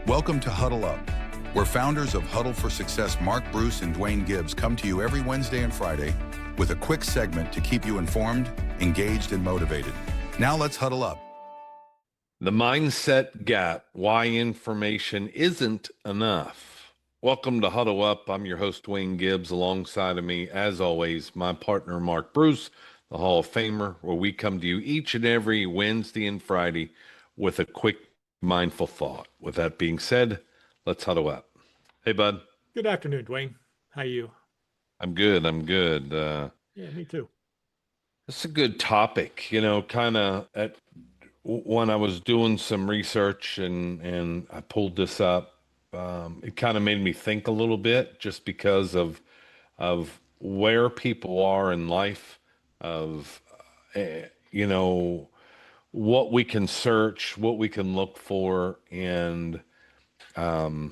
Welcome to Huddle Up, where founders of Huddle for Success, Mark, Bruce, and Duane Gibbs, come to you every Wednesday and Friday with a quick segment to keep you informed, engaged, and motivated. Now let's huddle up. The mindset gap, why information isn't enough. Welcome to Huddle Up. I'm your host, Duane Gibbs. Alongside of me, as always, my partner, Mark Bruce, the Hall of Famer, where we come to you each and every Wednesday and Friday with a quick mindful thought. With that being said, let's huddle up. Hey, bud. Good afternoon, Duane. How are you? I'm good. Yeah, me too. It's a good topic, kind of when I was doing some research and I pulled this up, it kind of made me think a little bit just because of where people are in life, of what we can search, what we can look for, and I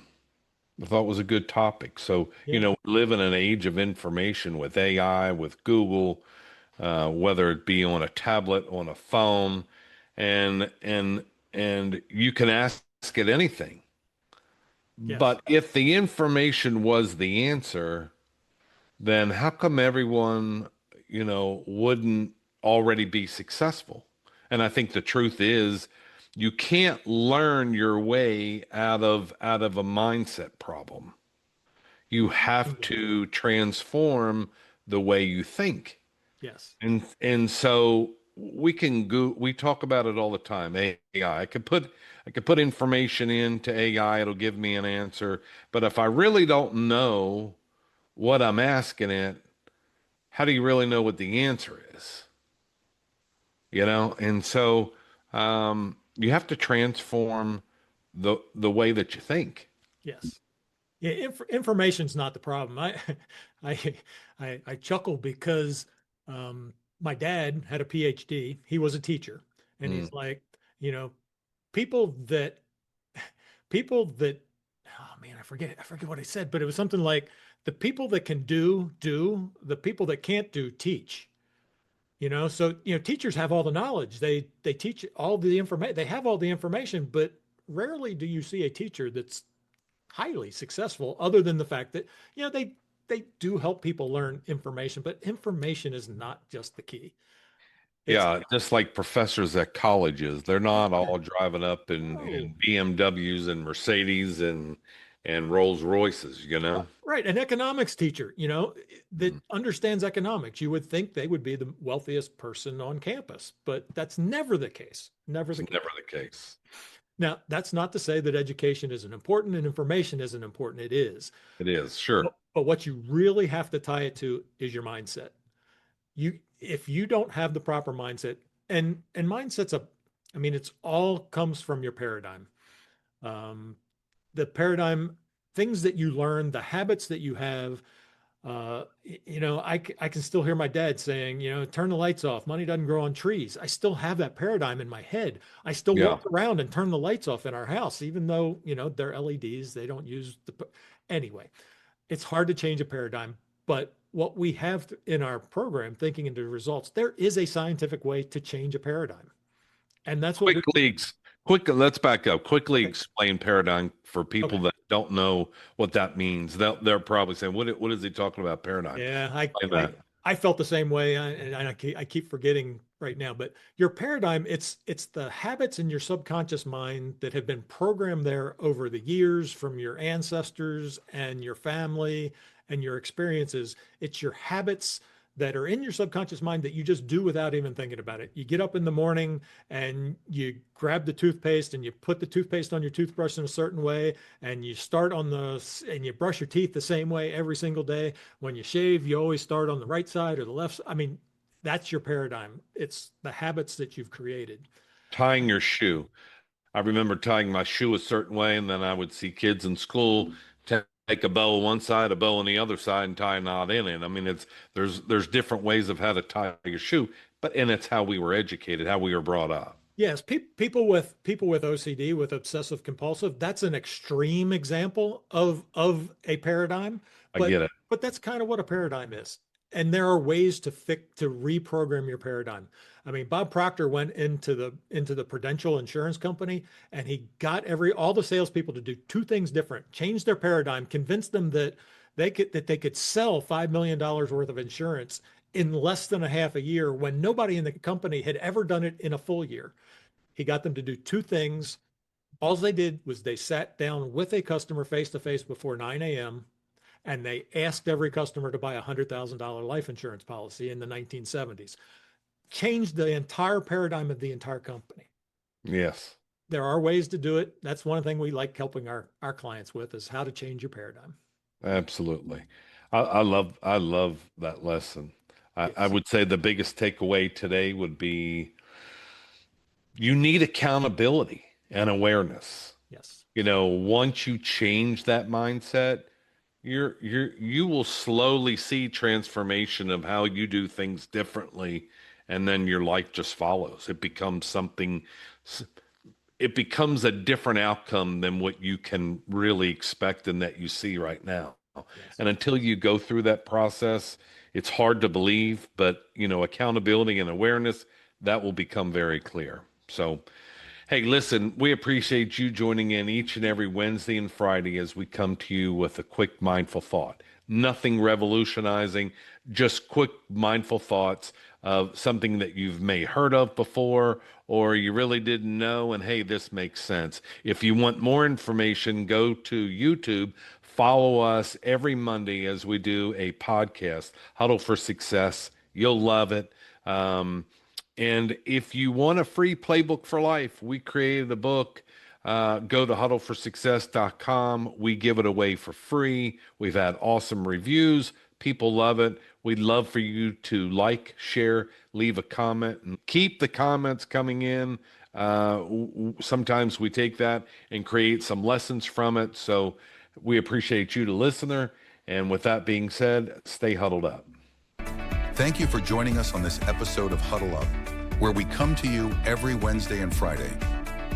thought it was a good topic. So, we live in an age of information with AI, with Google, whether it be on a tablet, on a phone, and you can ask it anything. Yes. But if the information was the answer, then how come everyone, wouldn't already be successful? And I think the truth is you can't learn your way out of a mindset problem. You have to transform the way you think. Yes. And so we talk about it all the time. AI. I could put information into AI, it'll give me an answer. But if I really don't know what I'm asking it, how do you really know what the answer is? And so you have to transform the way that you think. Yes. Yeah, information's not the problem. I chuckle because my dad had a PhD. He was a teacher, and he's like, people that, oh man, I forget what I said, but it was something like the people that can do, the people that can't do, teach. So teachers have all the knowledge. They teach all the information. They have all the information, but rarely do you see a teacher that's highly successful, other than the fact that they do help people learn information, but information is not just the key. Yeah, just like professors at colleges, they're not all driving up in BMWs and Mercedes and Rolls Royces, Right. An economics teacher, that understands economics. You would think they would be the wealthiest person on campus, but that's never the case. Never the case. Now, that's not to say that education isn't important and information isn't important. It is. It is, sure. But what you really have to tie it to is your mindset. If you don't have the proper mindset, and mindset's it's all comes from your paradigm. The paradigm, things that you learn, the habits that you have. I can still hear my dad saying, turn the lights off. Money doesn't grow on trees. I still have that paradigm in my head. I still walk around and turn the lights off in our house, even though, they're LEDs. They don't use anyway. It's hard to change a paradigm, but what we have in our program, Thinking into Results, there is a scientific way to change a paradigm. And that's what let's back up. Quickly explain paradigm for people that don't know what that means. They're probably saying, what is he talking about, paradigm? Yeah, I felt the same way, and I keep forgetting right now. But your paradigm, it's the habits in your subconscious mind that have been programmed there over the years from your ancestors and your family and your experiences. It's your habits that are in your subconscious mind that you just do without even thinking about it. You get up in the morning and you grab the toothpaste and you put the toothpaste on your toothbrush in a certain way, and you start and you brush your teeth the same way every single day. When you shave, you always start on the right side or the left. That's your paradigm. It's the habits that you've created. Tying your shoe. I remember tying my shoe a certain way, and then I would see kids in school take a bow on one side, a bow on the other side, and tie a knot in it. There's different ways of how to tie your shoe, and it's how we were educated, how we were brought up. Yes, people with OCD, with obsessive compulsive, that's an extreme example of a paradigm. I get it. But that's kind of what a paradigm is. And there are ways to reprogram your paradigm. I mean, Bob Proctor went into the Prudential Insurance Company, and he got all the salespeople to do two things different: change their paradigm, convince them that they could sell $5 million worth of insurance in less than a half a year when nobody in the company had ever done it in a full year. He got them to do two things. All they did was they sat down with a customer face to face before 9 a.m. and they asked every customer to buy a $100,000 life insurance policy in the 1970s. Changed the entire paradigm of the entire company. Yes. There are ways to do it. That's one thing we like helping our clients with, is how to change your paradigm. Absolutely. I love that lesson. Yes. I would say the biggest takeaway today would be you need accountability and awareness. Yes. You know, once you change that mindset, you will slowly see transformation of how you do things differently, and then your life just follows. It becomes a different outcome than what you can really expect and that you see right now. Yes. And until you go through that process, it's hard to believe, but accountability and awareness, that will become very clear. So, hey, listen, we appreciate you joining in each and every Wednesday and Friday as we come to you with a quick mindful thought. Nothing revolutionizing, just quick mindful thoughts of something that you've may heard of before or you really didn't know, and hey, this makes sense. If you want more information, go to YouTube. Follow us every Monday as we do a podcast, Huddle for Success. You'll love it. And if you want a free playbook for life, we created a book. Go to huddleforsuccess.com. We give it away for free. We've had awesome reviews. People love it. We'd love for you to like, share, leave a comment, and keep the comments coming in. Sometimes we take that and create some lessons from it. So we appreciate you, the listener. And with that being said, stay huddled up. Thank you for joining us on this episode of Huddle Up, where we come to you every Wednesday and Friday.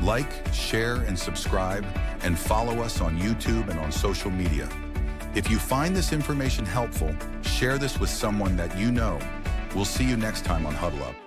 Like, share, and subscribe, and follow us on YouTube and on social media. If you find this information helpful, share this with someone that you know. We'll see you next time on Huddle Up.